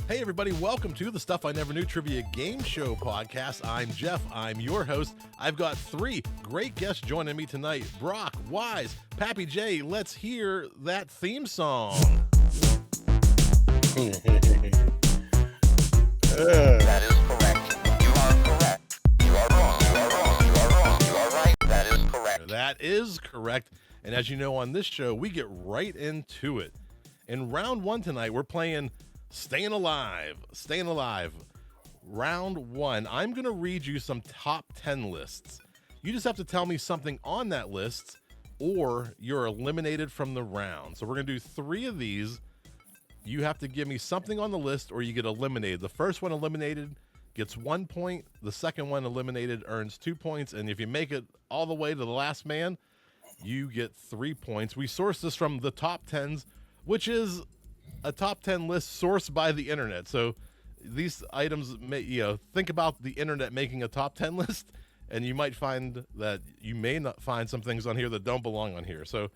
Hey everybody, welcome to the Stuff I Never Knew Trivia Game Show podcast. I'm Jeff, I'm your host. I've got three great guests joining me tonight. Brock, Wize, Papi J. Let's hear that theme song. That is correct. You are correct. You are wrong. You are wrong. You are wrong. You are right. That is correct. That is correct. And as you know, on this show, we get right into it. In round one tonight, we're playing Staying Alive. Staying Alive. Round one. I'm going to read you some top 10 lists. You just have to tell me something on that list or you're eliminated from the round. So we're going to do three of these. You have to give me something on the list or you get eliminated. The first one eliminated gets 1 point. The second one eliminated earns 2 points. And if you make it all the way to the last man, you get 3 points. We source this from the top 10s, which is a top 10 list sourced by the internet. So these items think about the internet making a top 10 list, and you might find that you may not find some things on here that don't belong on here. So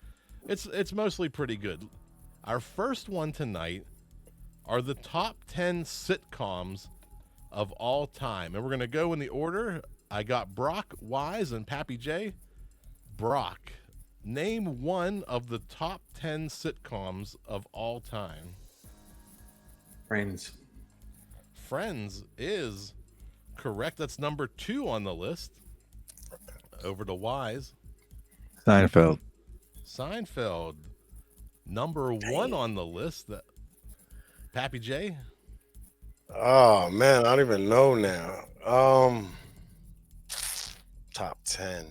it's mostly pretty good. Our first one tonight are the top 10 sitcoms of all time, and we're going to go in the order. I got Brock, Wize, and Papi J. Brock, name one of the top 10 sitcoms of all time. Friends. Friends is correct. That's number 2 on the list. Over to Wize. Seinfeld. Seinfeld, number 1 on the list. That Papi J. Oh man, I don't even know now. Top 10.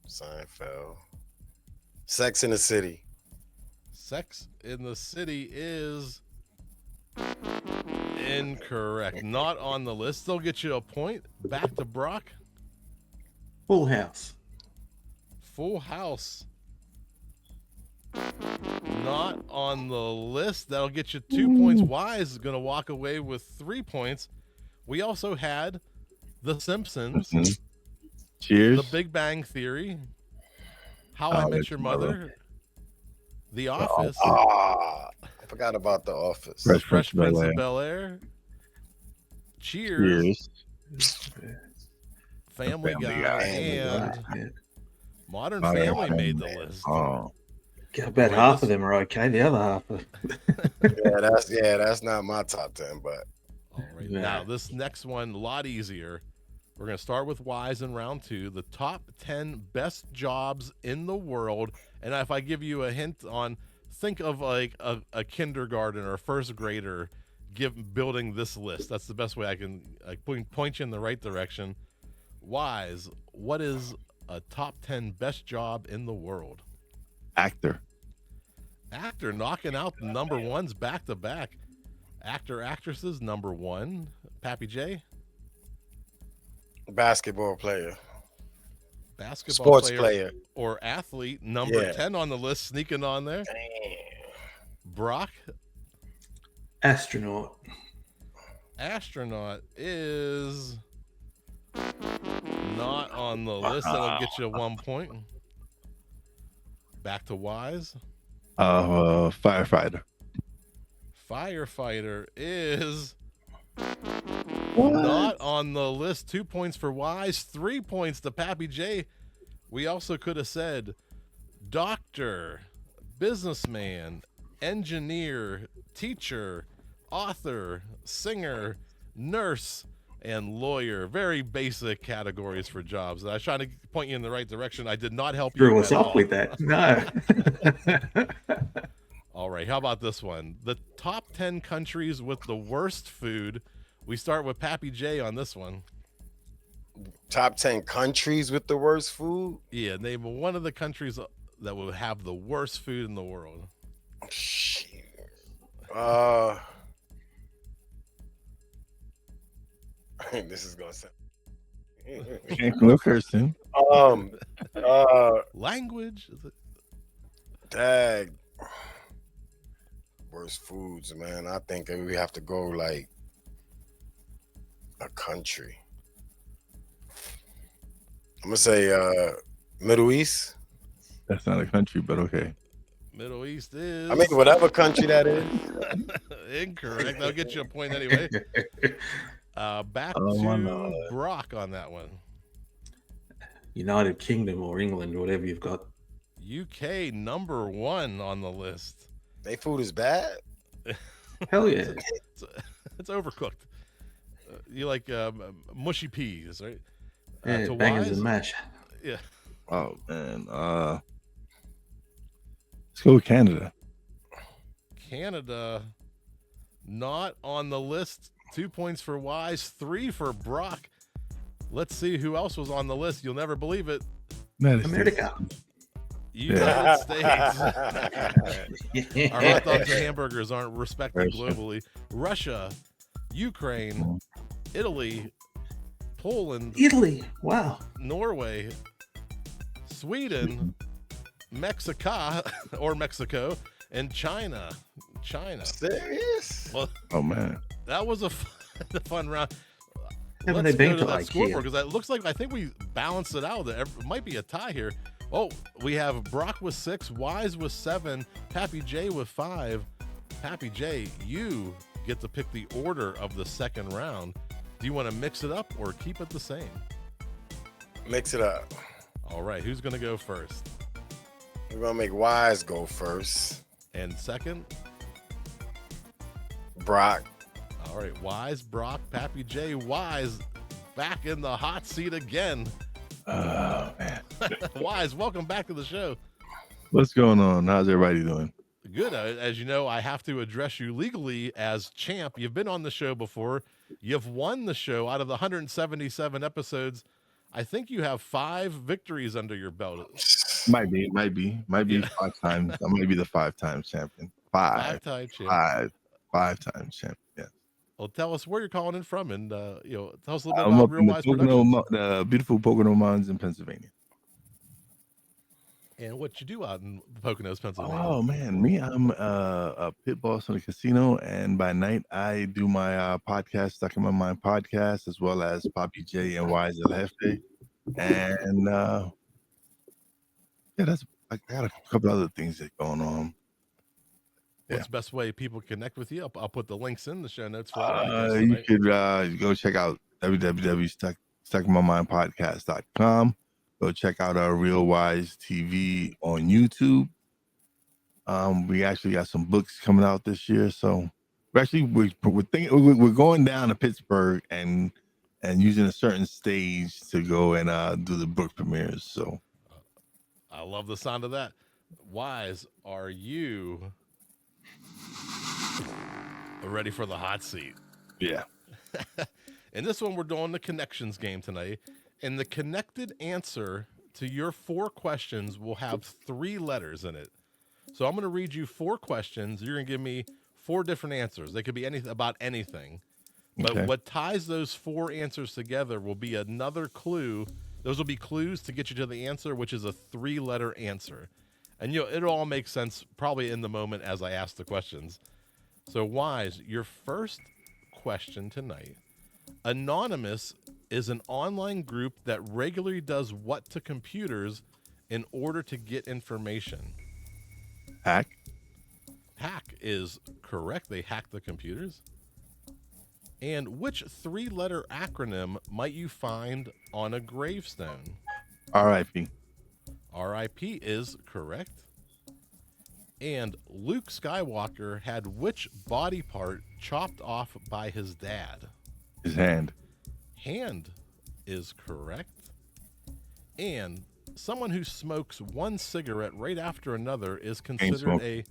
Seinfeld. Sex in the City. Sex in the City is incorrect. Not on the list. They'll get you a point. Back to Brock. Full House. Full House. Not on the list. That'll get you 2 points. Wize is going to walk away with 3 points. We also had The Simpsons. Cheers. The Big Bang Theory. How I Met Your Mother. The Office. I forgot about The Office. Fresh Fresh Prince Prince of of Bel-Air. Bel-Air. Cheers. Cheers. Family Family Guy. Guy. And Modern Family made the list. Oh, I bet half of them are okay. The other half are... That's not my top 10, but All right. Yeah. Now, this next one, a lot easier. We're going to start with Wize in round 2. The top 10 best jobs in the world. And if I give you a hint on, think of like a kindergarten or a first grader building this list. That's the best way I can point you in the right direction. Wize, what is a top 10 best job in the world? actor. Actor, knocking out the number ones back to back. Actor, actresses, number 1. Papi J. basketball player. Basketball Sports player. or athlete, number Yeah. 10 on the list, sneaking on there. Brock, Astronaut. astronaut is not on the list. That'll get you 1 point. Back to Wize. Firefighter. Firefighter is not on the list. 2 points for Wize, 3 points to Papi J. We also could have said doctor, businessman, engineer, teacher, author, singer, nurse, and lawyer. Very basic categories for jobs. I was trying to point you in the right direction. I did not help you Screw us at up all. with that. No. All right, how about this one? The top 10 countries with the worst food. We start with Papi J on this one. Top 10 countries with the worst food. Yeah, name one of the countries that will have the worst food in the world. Shit. This is gonna sound. No cursing. Language. Is it? Dag. Worst foods, man. I think we have to go like a country. I'm gonna say Middle East. That's not a country, but okay. Middle East is I mean, whatever country that is. incorrect. I'll get you a point anyway. Back Oh, my to Lord. Brock on that one. United Kingdom or England, whatever you've got. UK number 1 on the list. They food is bad. Hell yeah. It's overcooked. You like mushy peas, right? Yeah, to bangers Wize? and mash. Yeah. Oh man. Let's go with Canada. Canada not on the list. 2 points for Wize, 3 for Brock. Let's see who else was on the list. You'll never believe it. United States. America. United States. Our hot dogs and Yeah. hamburgers aren't respected Russia. globally. Russia, Ukraine, Italy, Poland, Italy. Wow. Norway, Sweden, Mexico or Mexico, and China. Serious? Well, Oh man. that was a fun round. Haven't Let's they go been to to that scoreboard IKEA? because it looks like I think we balanced it out. There might be a tie here. Oh, we have Brock with 6, Wize with 7, Papi J with 5. Papi J, you get to pick the order of the second round. Do you want to mix it up or keep it the same? Mix it up. All right, who's going to go first? We're gonna make Wize go first. And second? Brock. All right, Wize, Brock, Papi J, Wize back in the hot seat again. Oh man. Wize, welcome back to the show. What's going on? How's everybody doing? Good. As you know, I have to address you legally as champ. You've been on the show before. You've won the show out of the 177 episodes. I think you have 5 victories under your belt. Might be Yeah. 5 times. I might be the 5-time champion. 5-time champ. Five times champion. Yeah. Well, tell us where you're calling in from, and tell us a little bit I'm about up Real in the, Wize Productions the beautiful Pocono Mountains in Pennsylvania. and what you do out in Poconos, Pennsylvania. Oh man, I'm a pit boss in a casino, and by night I do my podcast, Stuck in My Mind podcast, as well as Papi J and Wize El Jefe, and yeah, I got a couple other things that going on. What's the best way people connect with you? I'll put the links in the show notes for all my guests You tonight. could go check out www.stuckmymindpodcast.com. Go check out our Real Wize TV on YouTube. We actually got some books coming out this year, so we're going down to Pittsburgh and using a certain stage to go and do the book premieres. So I love the sound of that. Wize, are you ready for the hot seat? yeah, In this one, we're doing the connections game tonight. And the connected answer to your 4 questions will have 3 letters in it. So I'm going to read you 4 questions. You're going to give me 4 different answers. They could be anything about anything. But Okay. what ties those 4 answers together will be another clue. Those will be clues to get you to the answer, which is a 3-letter answer. And it'll all make sense probably in the moment as I ask the questions. So Wize, your first question tonight. Anonymous is an online group that regularly does what to computers in order to get information? hack. Hack is correct. They hack the computers. And which 3-letter acronym might you find on a gravestone? R.I.P. RIP is correct. And Luke Skywalker had which body part chopped off by his dad? His hand. Hand is correct. And someone who smokes one cigarette right after another is considered smoker. a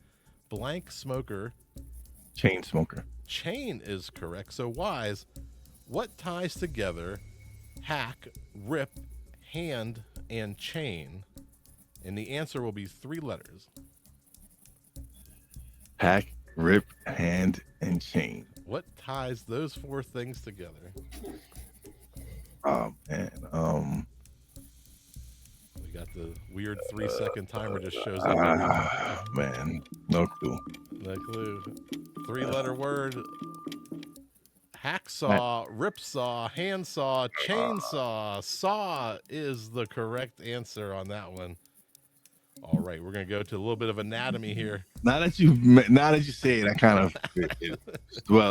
blank smoker. Chain smoker. Chain is correct. So Wize, what ties together hack, rip, hand, and chain? And the answer will be 3 letters. Hack, rip, hand, and chain. What ties those 4 things together? Oh man. We got the weird 3-second timer just shows up. Man, no clue. No clue. 3-letter word. Hacksaw, ripsaw, handsaw, chainsaw. Saw is the correct answer on that one. All right, we're gonna go to a little bit of anatomy here. Now that you say it, I kind of it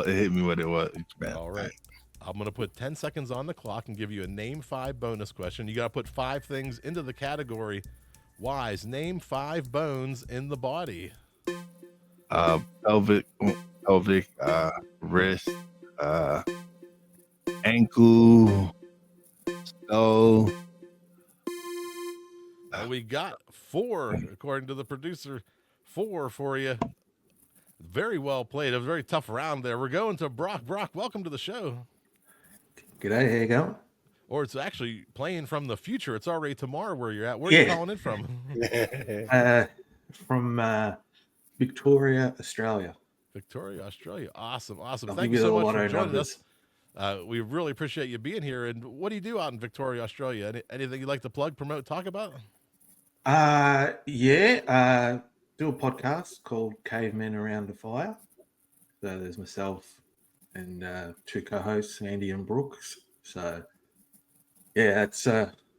hit me what it was, man. All right. I'm going to put 10 seconds on the clock and give you a name 5 bonus question. You got to put 5 things into the category. Wize, name 5 bones in the body. Pelvic, wrist, ankle, skull. We got 4, according to the producer. 4 for you. Very well played. It was a very tough round there. We're going to Brock. Brock, welcome to the show. G'day, how you going? Or it's actually playing from the future. It's already tomorrow where you're at. Where are you calling in from? From Victoria, Australia. Victoria, Australia. Awesome. I'll Thank give you you so the much for lotto joining numbers. us. We really appreciate you being here. And what do you do out in Victoria, Australia? Anything you'd like to plug, promote, talk about? Do a podcast called Cavemen Around the Fire. So there's myself and 2 co-hosts, Andy and Brooks. So yeah, it's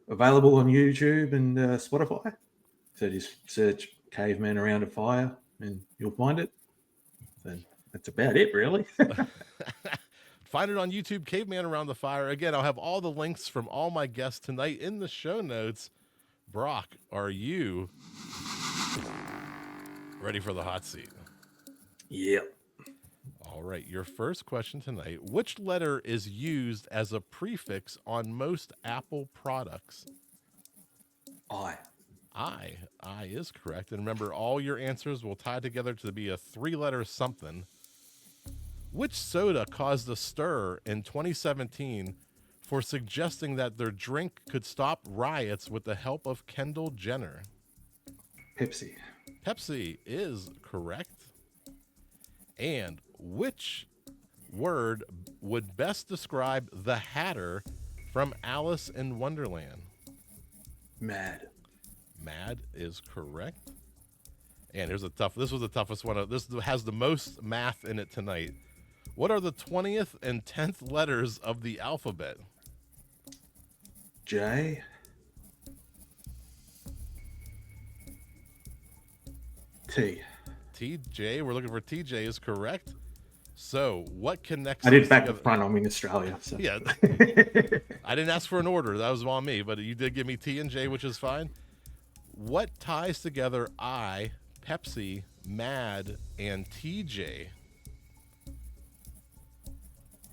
available on YouTube and Spotify. So just search Cavemen Around a Fire and you'll find it. And that's about it, really. Find it on YouTube, Caveman Around the Fire. Again, I'll have all the links from all my guests tonight in the show notes. Brock, are you ready for the hot seat? Yep. All right, your first question tonight. Which letter is used as a prefix on most Apple products? I. I is correct. And remember, all your answers will tie together to be a 3-letter something. Which soda caused a stir in 2017 for suggesting that their drink could stop riots with the help of Kendall Jenner? Pepsi. Pepsi is correct. And which word would best describe the Hatter from Alice in Wonderland? Mad. Mad is correct. And this was the toughest one. This has the most math in it tonight. What are the 20th and 10th letters of the alphabet? J. T. TJ, we're looking for TJ is correct. So what connects I did these back to together? front. I'm in Australia. So. Yeah. I didn't ask for an order. That was on me, but you did give me T and J, which is fine. What ties together I, Pepsi, Mad, and TJ?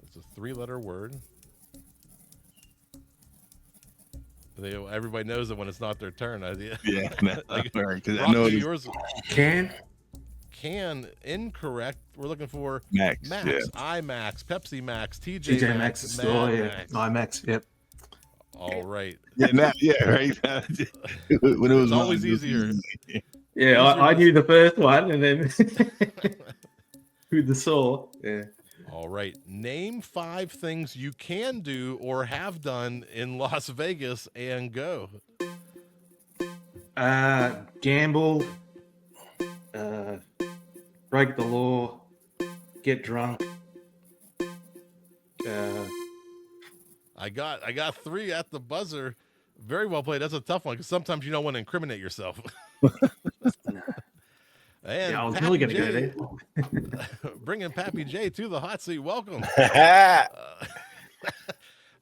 It's a 3-letter word. Everybody knows it when it's not their turn. Yeah, no, Like, right, 'cause I Rock, know do it's yours. Can. Incorrect. We're looking for Max. Max, Yeah. IMAX, Pepsi Max, TJ TJ Maxx, Maxx is Mad store. Yeah. Max. IMAX. Yep. All right. Yeah, right. When it was It's always mine, it was easier. easy. Yeah, These are I just- knew the first one, and then who the saw. Yeah. All right. Name 5 things you can do or have done in Las Vegas and go. Gamble. Break the law. Get drunk. I got 3 at the buzzer. Very well played. That's a tough one because sometimes you don't want to incriminate yourself. And Yeah, I was Pappy really going to go J, there. bringing Pappy J to the hot seat. Welcome.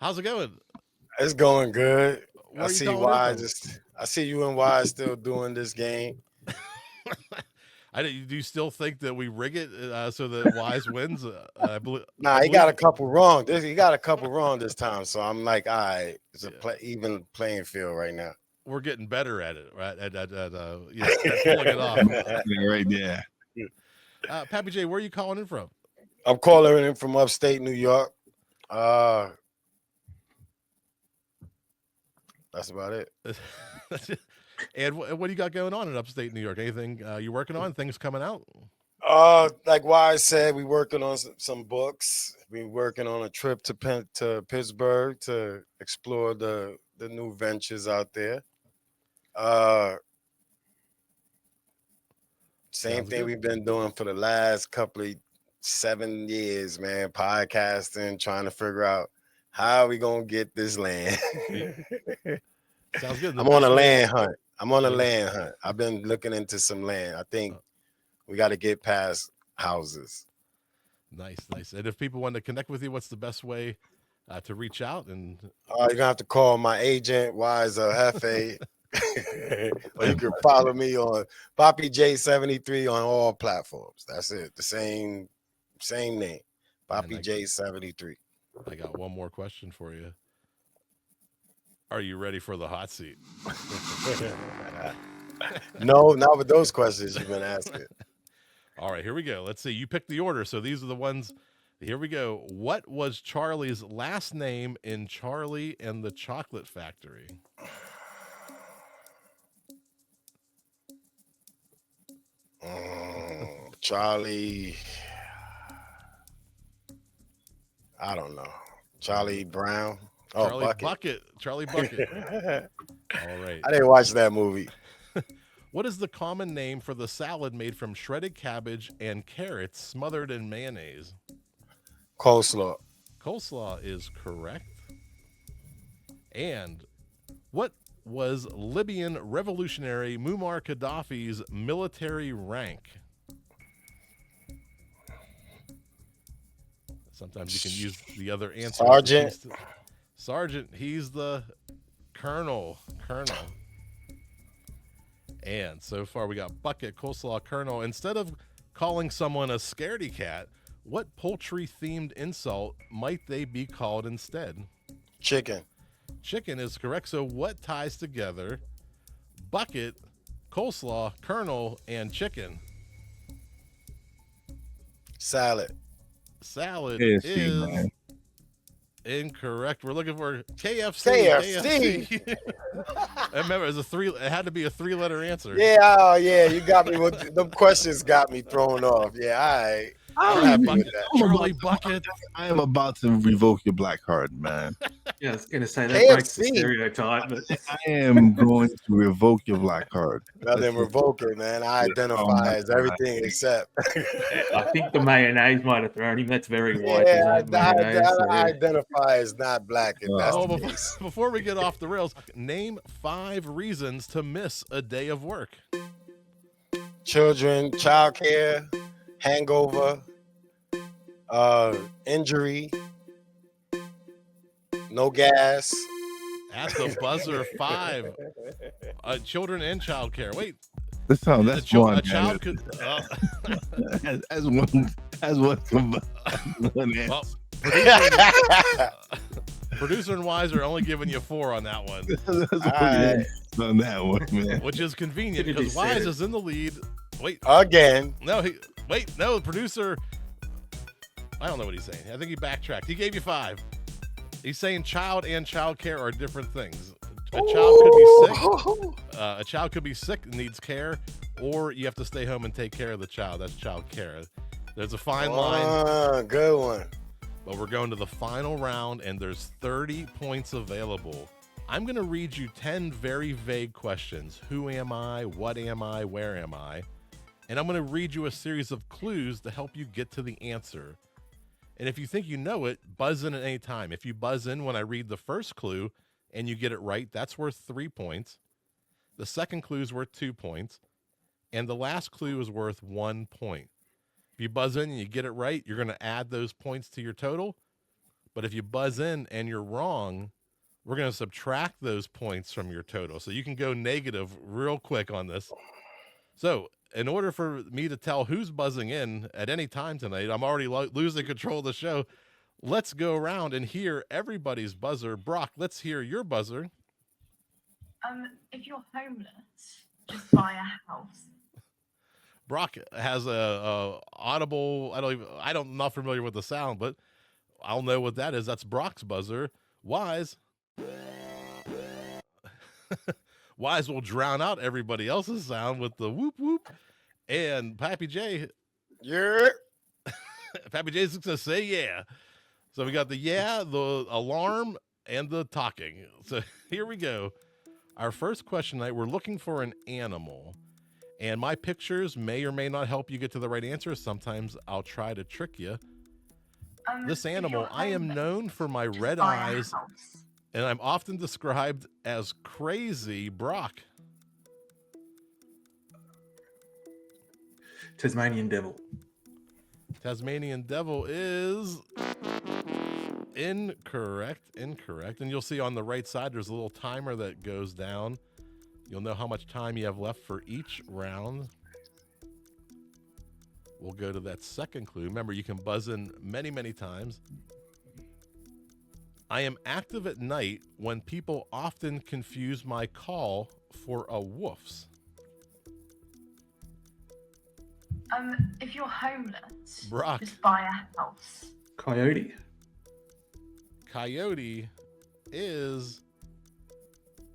How's it going? It's going good. Where I are you see calling in Wize. I see you and Wize still doing this game. Do you still think that we rig it so that Wize wins? I believe. Nah, he got a couple wrong. He got a couple wrong this time. So I'm like, all right, it's a even playing field right now. We're getting better at it, right? At pulling it off. Yeah, right. Yeah. Pappy J, where are you calling in from? I'm calling in from upstate New York. That's about it. And what do you got going on in upstate New York? Anything you're working on? Things coming out? Like Wise said, we working on some books. We working on a trip to Pittsburgh to explore the new ventures out there. Same Sounds thing good. we've been doing for the last 7 years, man. Podcasting, trying to figure out how we gonna get this land. Sounds good. I'm on a land hunt. I'm on a Yeah. land hunt. I've been looking into some land. I think we got to get past houses. Nice, nice. And if people want to connect with you, what's the best way to reach out? And You're gonna have to call my agent, Wize Hefe. Or you can follow me on Papi J73 on all platforms. That's it. The same name. Papi J73. I got one more question for you. Are you ready for the hot seat? No, not with those questions you've been asking. All right, here we go. Let's see. You picked the order, so these are the ones. Here we go. What was Charlie's last name in Charlie and the Chocolate Factory? Charlie. I don't know. Charlie Brown. Oh, Charlie Bucket. Charlie Bucket. All right. I didn't watch that movie. What is the common name for the salad made from shredded cabbage and carrots smothered in mayonnaise? Coleslaw. Coleslaw is correct. And what was Libyan revolutionary Muammar Gaddafi's military rank? Sometimes you can use the other answer. Sergeant. Sergeant, he's the colonel. And so far we got Bucket, Coleslaw, Colonel. Instead of calling someone a scaredy cat, what poultry-themed insult might they be called instead? Chicken. Chicken is correct. So what ties together Bucket, Coleslaw, Colonel, and chicken? Salad. Salad KFC, is man. incorrect. We're looking for KFC. KFC. I remember it had to be a 3-letter answer. Yeah, oh yeah, you got me with them questions got me thrown off. Yeah, all right. I'm happy with that. Charlie Bucket. I am about to revoke your black card, man. Yeah, I was going to say that breaks the KFC. stereotype, but I am going to revoke your black card. Well, then revoke it, man. I identify as everything except. I think the mayonnaise might have thrown him. That's very white. Yeah, isn't it, mayonnaise? So, I identify as not black. If that's Oh, the case. before we get off the rails, name 5 reasons to miss a day of work. Children, childcare, hangover, injury, no gas. At the buzzer, 5. Children and childcare. Wait, That's how. a That's one. child could. As one. As one. One answer. Well, producer and Wize are only giving you 4 on that one, That's one right. answer on that one, man. which is convenient Could it be because Wize said? is in the lead. Wait, Again. no, no, producer. I don't know what he's saying. I think he backtracked. He gave you 5. He's saying child and child care are different things. A child could be sick. A child could be sick and needs care, or you have to stay home and take care of the child. That's child care. There's a fine line, Good one. but we're going to the final round, and there's 30 points available. I'm going to read you 10 very vague questions. Who am I? What am I? Where am I? And I'm going to read you a series of clues to help you get to the answer. And if you think you know it, buzz in at any time. If you buzz in when I read the first clue and you get it right, that's worth 3 points. The second clue is worth 2 points. And the last clue is worth 1 point. If you buzz in and you get it right, you're going to add those points to your total. But if you buzz in and you're wrong, we're going to subtract those points from your total. So you can go negative real quick on this. So in order for me to tell who's buzzing in at any time tonight, I'm already losing control of the show. Let's go around and hear everybody's buzzer. Brock, let's hear your buzzer. If you're homeless, just buy a house. Brock has a audible. I'm not familiar with the sound, but I'll know what that is. That's Brock's buzzer. Wize. Wize will drown out everybody else's sound with the whoop whoop. And Papi J, Yeah. Papi J's gonna say yeah. So we got the yeah, the alarm, and the talking. So here we go. Our first question tonight, we're looking for an animal. And my pictures may or may not help you get to the right answer. Sometimes I'll try to trick you. This If animal, you're I am homeless, known for my just red buy a eyes, house. and I'm often described as crazy. Brock. Tasmanian devil. Tasmanian devil is incorrect. Incorrect. And you'll see on the right side, there's a little timer that goes down. You'll know how much time you have left for each round. We'll go to that second clue. Remember, you can buzz in many, many times. I am active at night when people often confuse my call for a woofs. If you're homeless, Brock. just buy a house. Coyote. Coyote is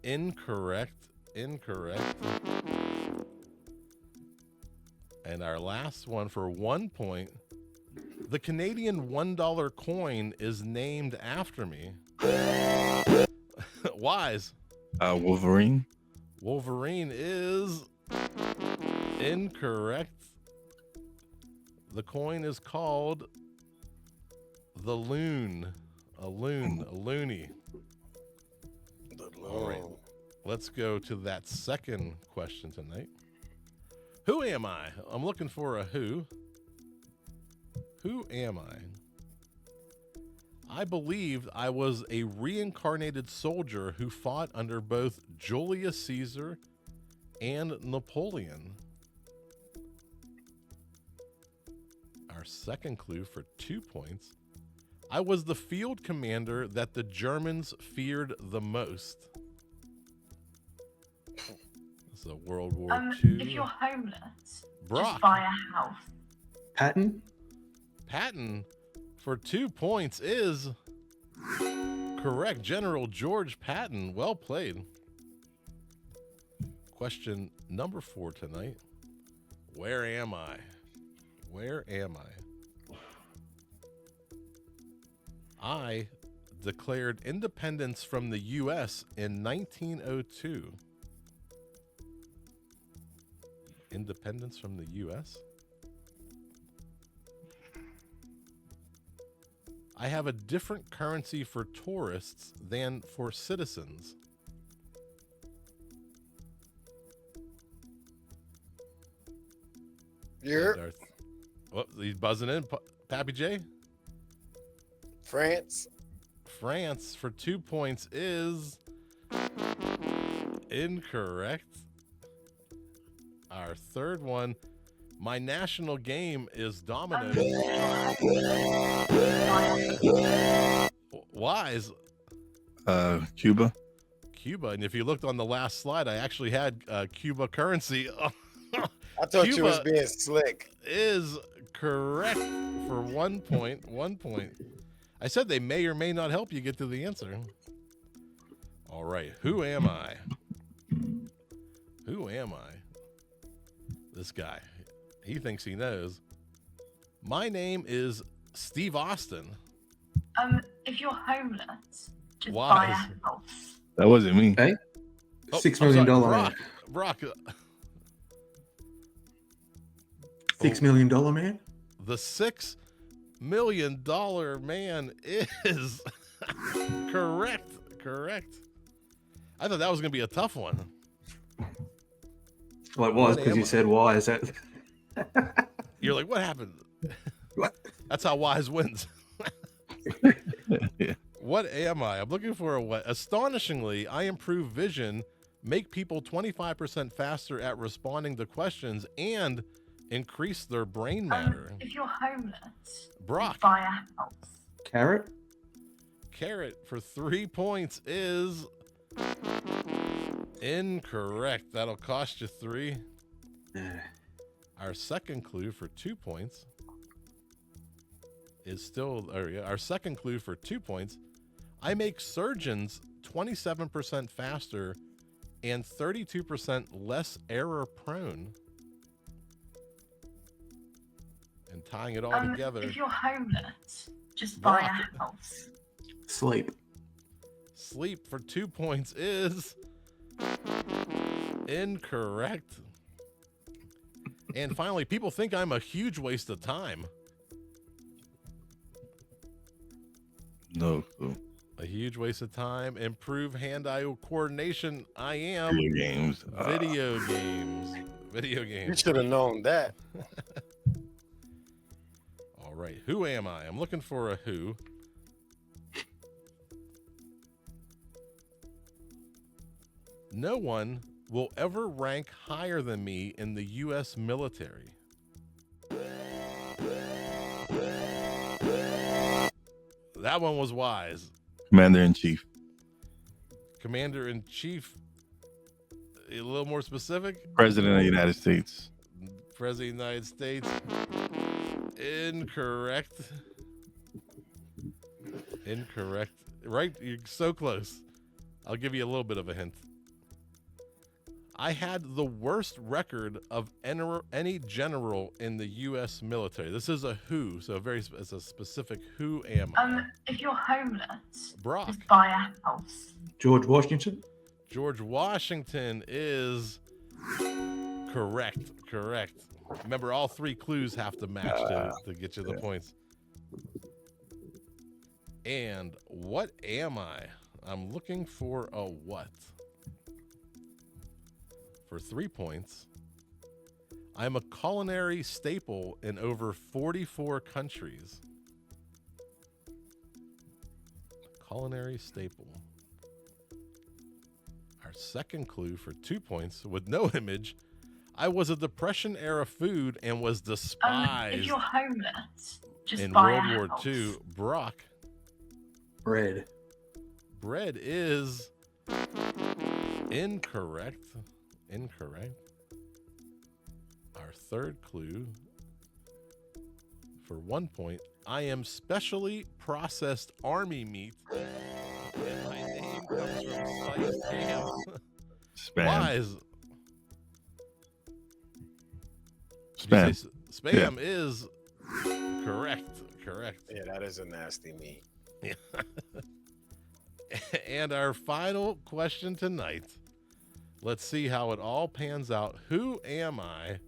incorrect. Incorrect. And our last one for 1 point. The Canadian $1 coin is named after me. Wize. Wolverine. Wolverine is incorrect. The coin is called the loon. A loon. A loony. All right. Let's go to that second question tonight. Who am I? I'm looking for a who. Who am I? I believed I was a reincarnated soldier who fought under both Julius Caesar and Napoleon. Our second clue for 2 points. I was the field commander that the Germans feared the most. This is a World War II. If you're homeless, Brock. just buy a house. Patton. Patton for 2 points is correct. General George Patton. Well played. Question number 4 tonight. Where am I? Where am I? I declared independence from the U.S. in 1902. Independence from the U.S.? I have a different currency for tourists than for citizens. Europe, Oh, he's buzzing in. Papi J? France, France for 2 points is incorrect. Our third one, my national game is dominoes. Wize. Cuba. Cuba. And if you looked on the last slide, I actually had Cuba currency. I thought you was Cuba being slick. is correct for 1 point. 1 point. I said they may or may not help you get to the answer. All right. Who am I? Who am I? This guy. He thinks he knows. My name is Steve Austin. If you're homeless, just Wise. buy a house. That wasn't me. Hey, Oh, $6 I'm million sorry, man. Brock. $6 million man. The $6 million man is correct. Correct. I thought that was going to be a tough one. Well, it was What because am you I? said why is that? You're like, what happened? What? That's how Wize wins. Yeah. What am I? I'm looking for a what? Astonishingly, I improve vision, make people 25% faster at responding to questions, and increase their brain matter. If you're homeless, Brock. just buy a house. Carrot. Carrot for 3 points is incorrect. That'll cost you 3. Yeah. Our second clue for 2 points is still, our second clue for 2 points. I make surgeons 27% faster and 32% less error prone. And tying it all together. If you're homeless, just buy Brock. a house. Sleep. Sleep for 2 points is incorrect. And finally, people think I'm a huge waste of time. No clue. A huge waste of time. Improve hand-eye coordination. I am. Video games. Video games. Video game. You should have known that. All right. Who am I? I'm looking for a who. No one will ever rank higher than me in the U.S. military. That one was Wize. Commander-in-Chief. Commander-in-Chief. A little more specific? President of the United States. President of the United States. Incorrect. Incorrect. Right? You're so close. I'll give you a little bit of a hint. I had the worst record of any general in the U.S. military. This is a who, so it's a specific who am I? If you're homeless, Brock. just buy a house. George Washington. George Washington is correct. Correct. Remember, all three clues have to match to get you the points. And what am I? I'm looking for a what? For 3 points. I'm a culinary staple in over 44 countries. Culinary staple. Our second clue for 2 points with no image. I was a Depression-era food and was despised If you're homeless, just in buy World a War house. II. Brock. Bread. Bread is incorrect. Incorrect. Our third clue for 1 point. I am specially processed army meat. And my name comes from sliced ham. Spam. Wize. Spam. Did you say spam is correct. Correct. Yeah, that is a nasty meat. And our final question tonight. Let's see how it all pans out. Who am I?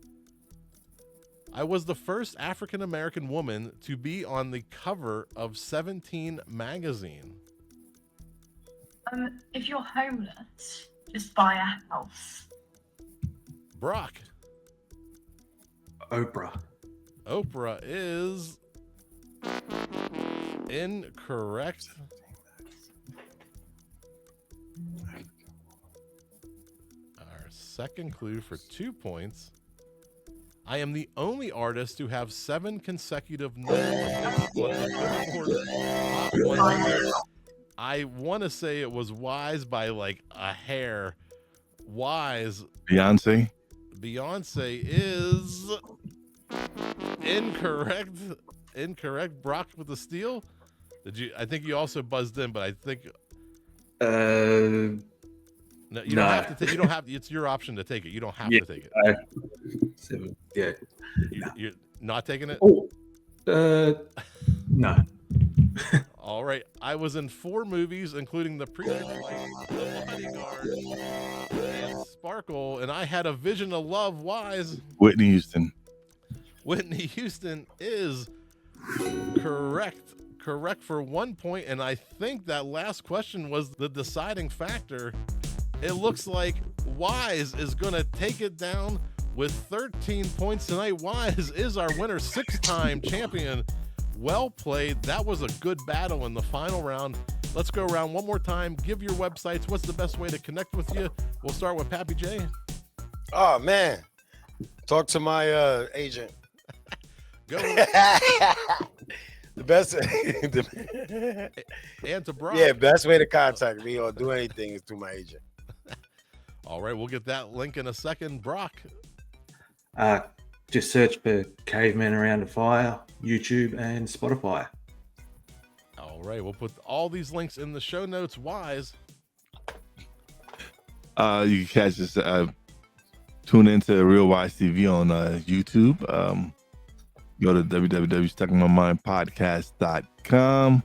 I was the first African American woman to be on the cover of 17 magazine. If you're homeless, just buy a house. Brock. Oprah. Oprah is incorrect. Our second clue for 2 points. I am the only artist to have 7 consecutive number one hits on the Billboard Hot 100. I want to say it was Wize by like a hair. Wize. Beyonce. Beyonce is incorrect. Incorrect. Brock with the steal. Did you? I think you also buzzed in, but I think no, you don't have to take. You don't have. It's your option to take it. You don't have to take it. Yeah. You're not taking it. Oh, no. All right. I was in 4 movies, including The Preacher's Wife, The Bodyguard, and Sparkle, and I had a vision of love. Wize. Whitney Houston. Whitney Houston is correct. Correct for 1 point, and I think that last question was the deciding factor. It looks like Wize is going to take it down with 13 points tonight. Wize is our winner, 6-time champion. Well played. That was a good battle in the final round. Let's go around one more time. Give your websites. What's the best way to connect with you? We'll start with Papi J. Oh man, talk to my agent. Go. The best. And to Brock. Yeah, best way to contact me or do anything is through my agent. All right, we'll get that link in a second. Brock. Just search for Cavemen Around a Fire, YouTube and Spotify. All right, we'll put all these links in the show notes. Wize. You can catch us. Tune into Real Wize TV on YouTube. Go to www.stuckmymindpodcast.com.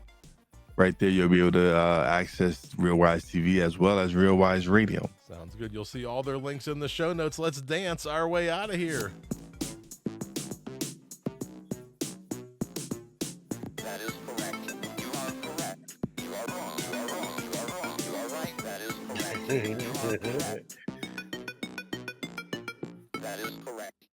Right there, you'll be able to access Real Wize TV as well as Real Wize Radio. Sounds good. You'll see all their links in the show notes. Let's dance our way out of here. That is correct. You are correct. You are wrong. You are wrong. You are wrong. You are right. That is correct. You are correct.